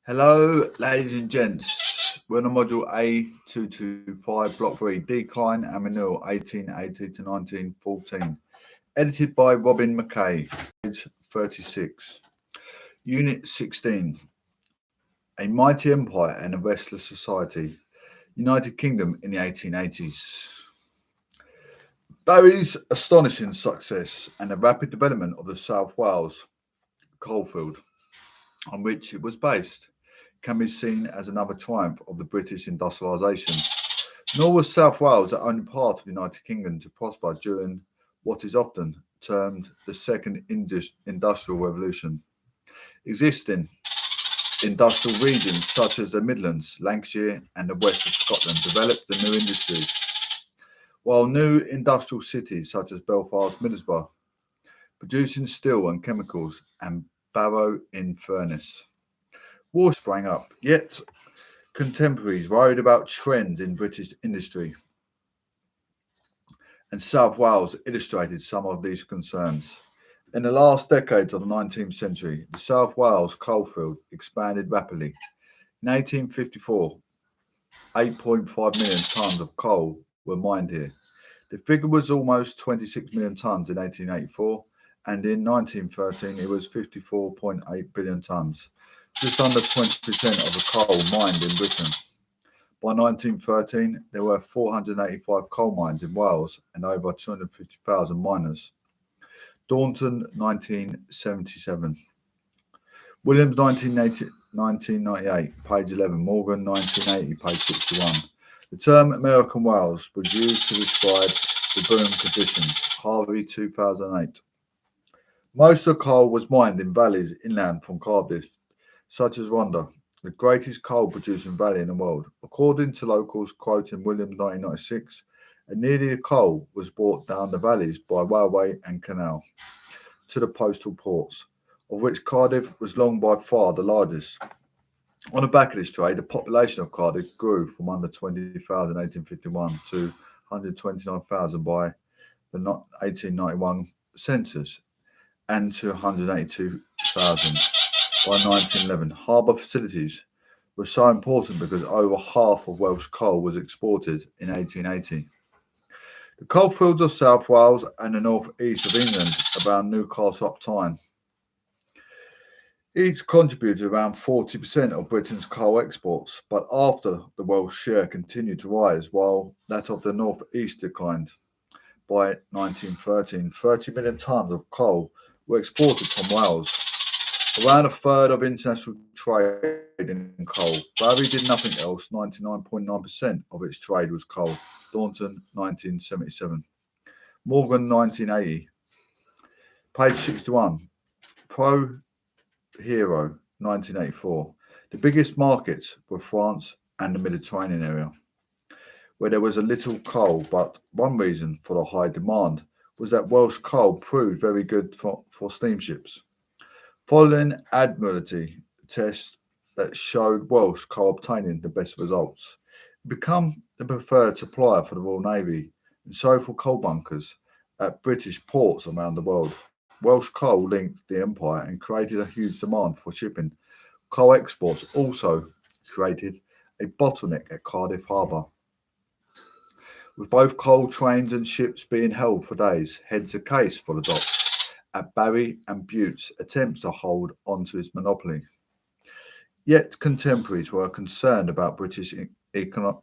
Hello, ladies and gents. We're on module A225, Block 3, Decline and Renewal 1880 to 1914. Edited by Robin Mackie, page 36. Unit 16. A Mighty Empire and a Restless Society. United Kingdom in the 1880s. Barry's astonishing success and the rapid development of the South Wales coalfield on which it was based can be seen as another triumph of the British industrialisation. Nor was South Wales the only part of the United Kingdom to prosper during what is often termed the Second Industrial Revolution. Existing industrial regions such as the Midlands, Lancashire and the west of Scotland developed the new industries, while new industrial cities such as Belfast, Middlesbrough, producing steel and chemicals, and Barrow-in-Furness. War sprang up, yet contemporaries worried about trends in British industry, and South Wales illustrated some of these concerns. In the last decades of the 19th century, the South Wales coalfield expanded rapidly. In 1854, 8.5 million tonnes of coal were mined here. The figure was almost 26 million tonnes in 1884, and in 1913 it was 54.8 billion tonnes, just under 20% of the coal mined in Britain. By 1913, there were 485 coal mines in Wales and over 250,000 miners. Daunton, 1977. Williams, 1998, page 11. Morgan, 1980, page 61. The term American Wales was used to describe the boom conditions. Harvey, 2008. Most of the coal was mined in valleys inland from Cardiff, such as Rhondda, the greatest coal-producing valley in the world. According to locals quoting Williams 1996, nearly the coal was brought down the valleys by railway and canal to the postal ports, of which Cardiff was long by far the largest. On the back of this trade, the population of Cardiff grew from under 20,000 in 1851 to 129,000 by the 1891 census and to 182,000 by 1911. Harbour facilities were so important because over half of Welsh coal was exported in 1880. The coalfields of South Wales and the north east of England around Newcastle upon Tyne each contributed around 40% of Britain's coal exports, but after the Welsh share continued to rise while that of the north east declined. By 1913, 30 million tonnes of coal were exported from Wales. Around a third of international trade in coal. Barry did nothing else. 99.9% of its trade was coal. Daunton, 1977. Morgan, 1980. Page 61. Pro Hero, 1984. The biggest markets were France and the Mediterranean area, where there was a little coal, but one reason for the high demand was that Welsh coal proved very good for steamships. Following Admiralty tests that showed Welsh coal obtaining the best results, it became the preferred supplier for the Royal Navy and so for coal bunkers at British ports around the world. Welsh coal linked the empire and created a huge demand for shipping. Coal exports also created a bottleneck at Cardiff Harbour, with both coal trains and ships being held for days, hence the case for the docks at Barry and Butte's attempts to hold onto its monopoly. Yet contemporaries were concerned about British economic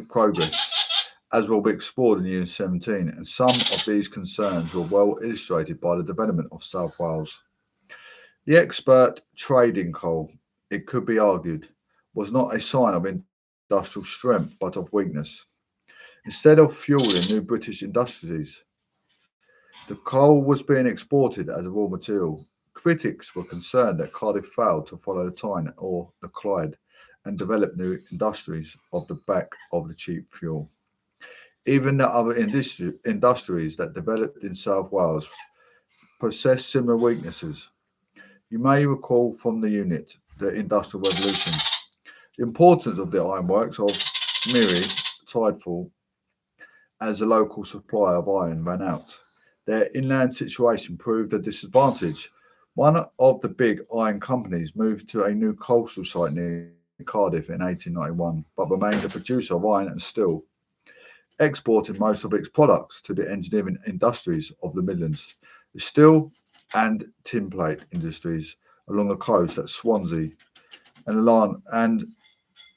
progress, as will be explored in Unit 17, and some of these concerns were well illustrated by the development of South Wales. The expert trade in coal, it could be argued, was not a sign of industrial strength but of weakness. Instead of fueling new British industries, the coal was being exported as a raw material. Critics were concerned that Cardiff failed to follow the Tyne or the Clyde and develop new industries off the back of the cheap fuel. Even the other industries that developed in South Wales possessed similar weaknesses. You may recall from the unit, the Industrial Revolution, the importance of the ironworks of Miri, Tidefall, as a local supply of iron ran out. Their inland situation proved a disadvantage, One of the big iron companies moved to a new coastal site near Cardiff in 1891, but remained a producer of iron and steel, exporting most of its products to the engineering industries of the Midlands. The steel and tin plate industries along the coast at Swansea and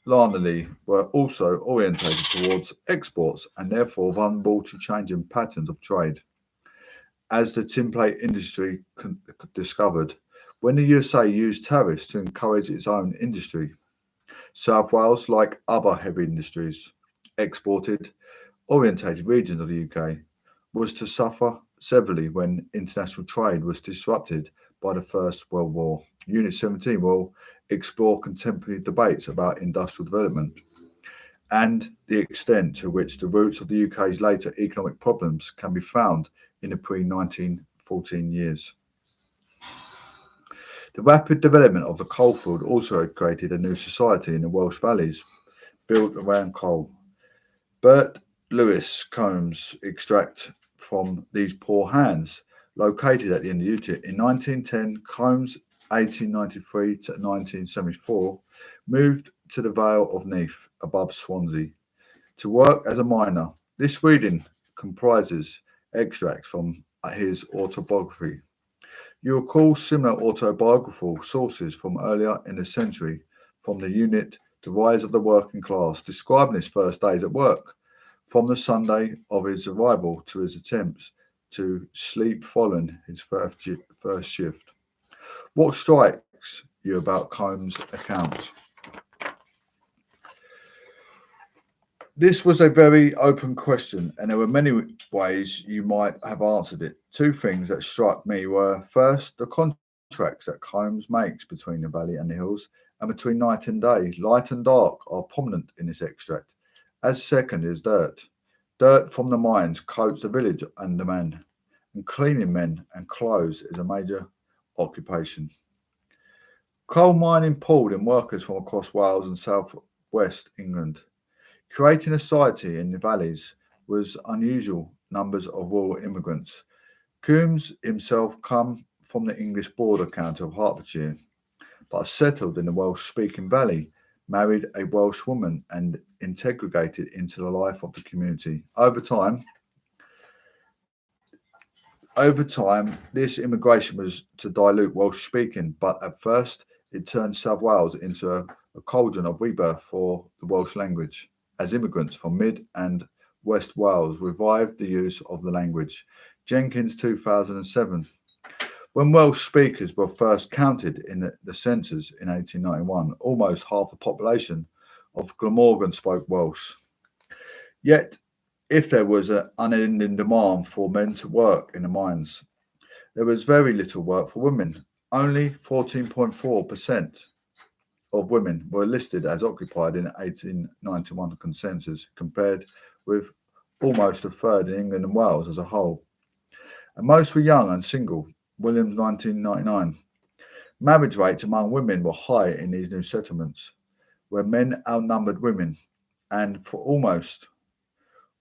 Larnley were also orientated towards exports and therefore vulnerable to changing patterns of trade. As the tin plate industry discovered, when the USA used tariffs to encourage its own industry, South Wales, like other heavy industries, exported orientated regions of the UK, was to suffer severely when international trade was disrupted by the First World War. Unit 17 will explore contemporary debates about industrial development and the extent to which the roots of the UK's later economic problems can be found in the pre 1914 years. The rapid development of the coalfield also created a new society in the Welsh valleys built around coal. Bert Lewis combs extract from these poor hands, located at the end of Utah. In 1910, Combs, 1893 to 1974, moved to the Vale of Neath above Swansea to work as a miner. This reading comprises extracts from his autobiography. You recall similar autobiographical sources from earlier in the century from the unit The Rise of the Working Class, describing his first days at work, from the Sunday of his arrival to his attempts to sleep following his first shift. What strikes you about Combs' account? This was a very open question, and there were many ways you might have answered it. Two things that struck me were first, the contracts that Combs makes between the valley and the hills, and between night and day. Light and dark are prominent in this extract. As second is dirt. Dirt from the mines coats the village and the men, and cleaning men and clothes is a major occupation. Coal mining pulled in workers from across Wales and south west England. Creating a society in the valleys was unusual numbers of rural immigrants. Coombs himself come from the English border county of Hertfordshire, but settled in the Welsh-speaking valley, married a Welsh woman and integrated into the life of the community. Over time, this immigration was to dilute Welsh speaking, but at first it turned South Wales into a cauldron of rebirth for the Welsh language, as immigrants from Mid and West Wales revived the use of the language. Jenkins, 2007. When Welsh speakers were first counted in the census in 1891, almost half the population of Glamorgan spoke Welsh. Yet, if there was an unending demand for men to work in the mines, there was very little work for women. Only 14.4% of women were listed as occupied in the 1891 census, compared with almost a third in England and Wales as a whole. And most were young and single. Williams, 1999. Marriage rates among women were high in these new settlements, where men outnumbered women, and for almost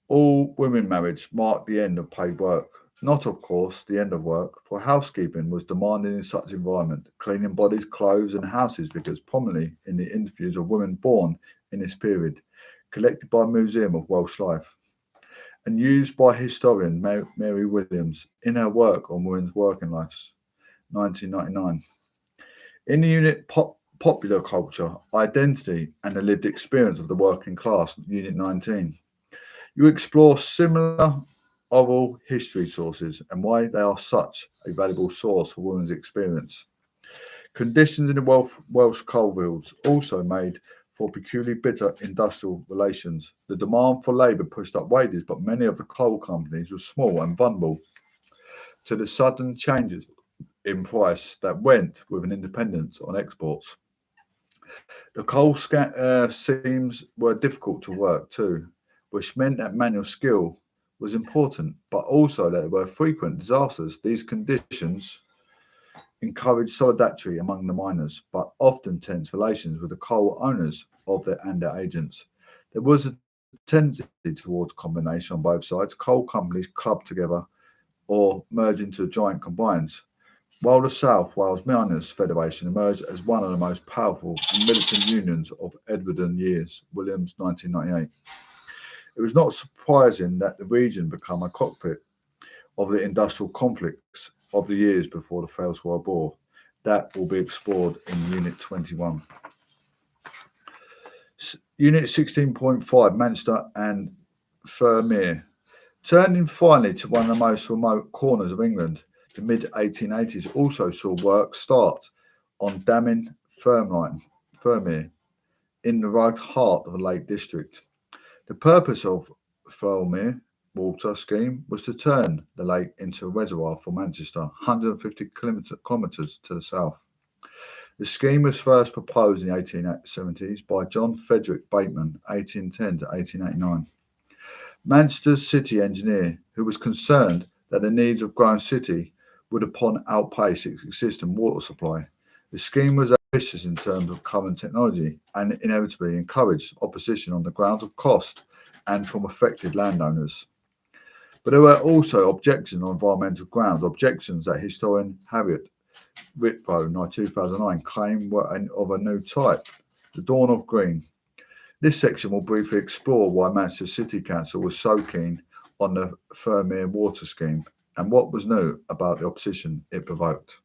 all women marriage marked the end of paid work. Not, of course, the end of work, for housekeeping was demanded in such environment. Cleaning bodies, clothes, and houses figures prominently in the interviews of women born in this period, collected by Museum of Welsh Life, and used by historian Mary Williams in her work on women's working lives, 1999. In the unit Popular Culture, Identity, and the Lived Experience of the Working Class, Unit 19, you explore similar oral history sources and why they are such a valuable source for women's experience. Conditions in the Welsh coal fields also made for peculiarly bitter industrial relations. The demand for labour pushed up wages, but many of the coal companies were small and vulnerable to the sudden changes in price that went with an independence on exports. The coal seams were difficult to work too, which meant that manual skill was important, but also that there were frequent disasters. These conditions encouraged solidarity among the miners, but often tense relations with the coal owners and their agents. There was a tendency towards combination on both sides. Coal companies clubbed together or merged into giant combines, while the South Wales Miners' Federation emerged as one of the most powerful and militant unions of Edwardden years, Williams 1998. It was not surprising that the region became a cockpit of the industrial conflicts of the years before the First World War. That will be explored in Unit 21. Unit 16.5, Manchester and Firmere. Turning finally to one of the most remote corners of England, the mid-1880s also saw work start on damming Firmere in the right heart of the Lake District. The purpose of Firmere water scheme was to turn the lake into a reservoir for Manchester, 150 kilometres to the south. The scheme was first proposed in the 1870s by John Frederick Bateman, 1810 to 1889. Manchester's city engineer, who was concerned that the needs of growing city would upon outpace its existing water supply. The scheme was ambitious in terms of current technology and inevitably encouraged opposition on the grounds of cost and from affected landowners. But there were also objections on environmental grounds, objections that historian Harriet Whitbow, 2009, claimed were of a new type, the dawn of green. This section will briefly explore why Manchester City Council was so keen on the Firmere water scheme and what was new about the opposition it provoked.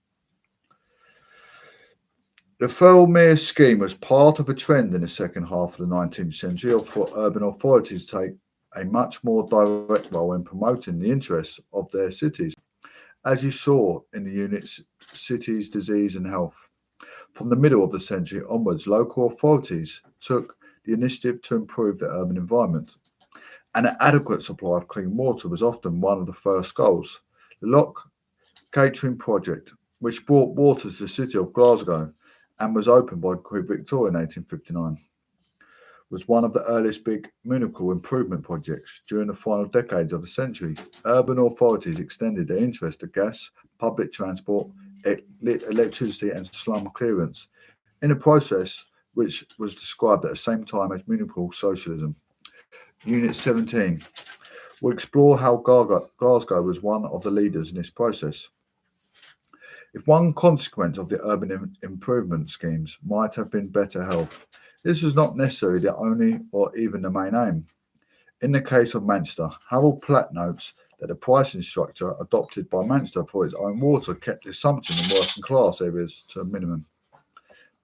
The Firmere scheme was part of a trend in the second half of the 19th century for urban authorities to take a much more direct role in promoting the interests of their cities, as you saw in the units Cities, Disease and Health. From the middle of the century onwards, local authorities took the initiative to improve the urban environment. An adequate supply of clean water was often one of the first goals. The Loch Catering Project, which brought water to the city of Glasgow and was opened by Queen Victoria in 1859, was one of the earliest big municipal improvement projects. During the final decades of the century, urban authorities extended their interest to gas, public transport, electricity and slum clearance, in a process which was described at the same time as municipal socialism. Unit 17 will explore how Glasgow was one of the leaders in this process. If one consequence of the urban improvement schemes might have been better health, this was not necessarily the only or even the main aim. In the case of Manchester, Harold Platt notes that the pricing structure adopted by Manchester for its own water kept consumption in working class areas to a minimum.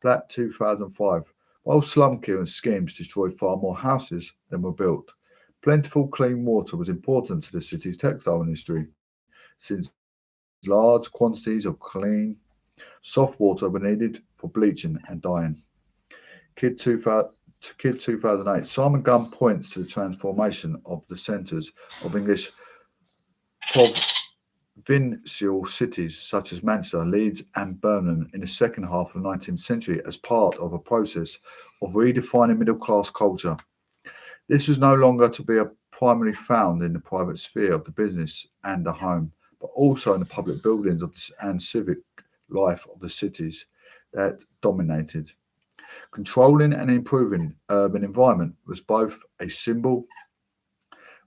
Platt 2005. While slum clearance schemes destroyed far more houses than were built, plentiful clean water was important to the city's textile industry, since large quantities of clean, soft water were needed for bleaching and dyeing. Kid 2008. Simon Gunn points to the transformation of the centres of English provincial cities such as Manchester, Leeds and Birmingham in the second half of the 19th century as part of a process of redefining middle-class culture. This was no longer to be primarily found in the private sphere of the business and the home, but also in the public buildings and civic life of the cities that dominated. Controlling and improving urban environment was both a symbol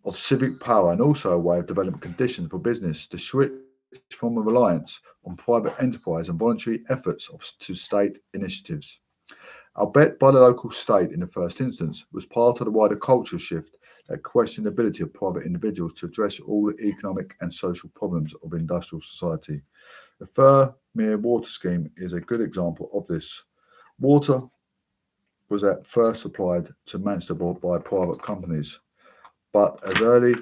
of civic power and also a way of developing conditions for business to switch from a reliance on private enterprise and voluntary efforts to state initiatives. Our bet by the local state in the first instance was part of the wider cultural shift that questioned the ability of private individuals to address all the economic and social problems of industrial society. The Firmere water scheme is a good example of this. Water was at first supplied to Manchester by private companies, but as early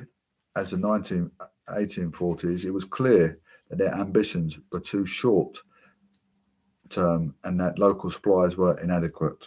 as the 1840s, it was clear that their ambitions were too short term and that local supplies were inadequate.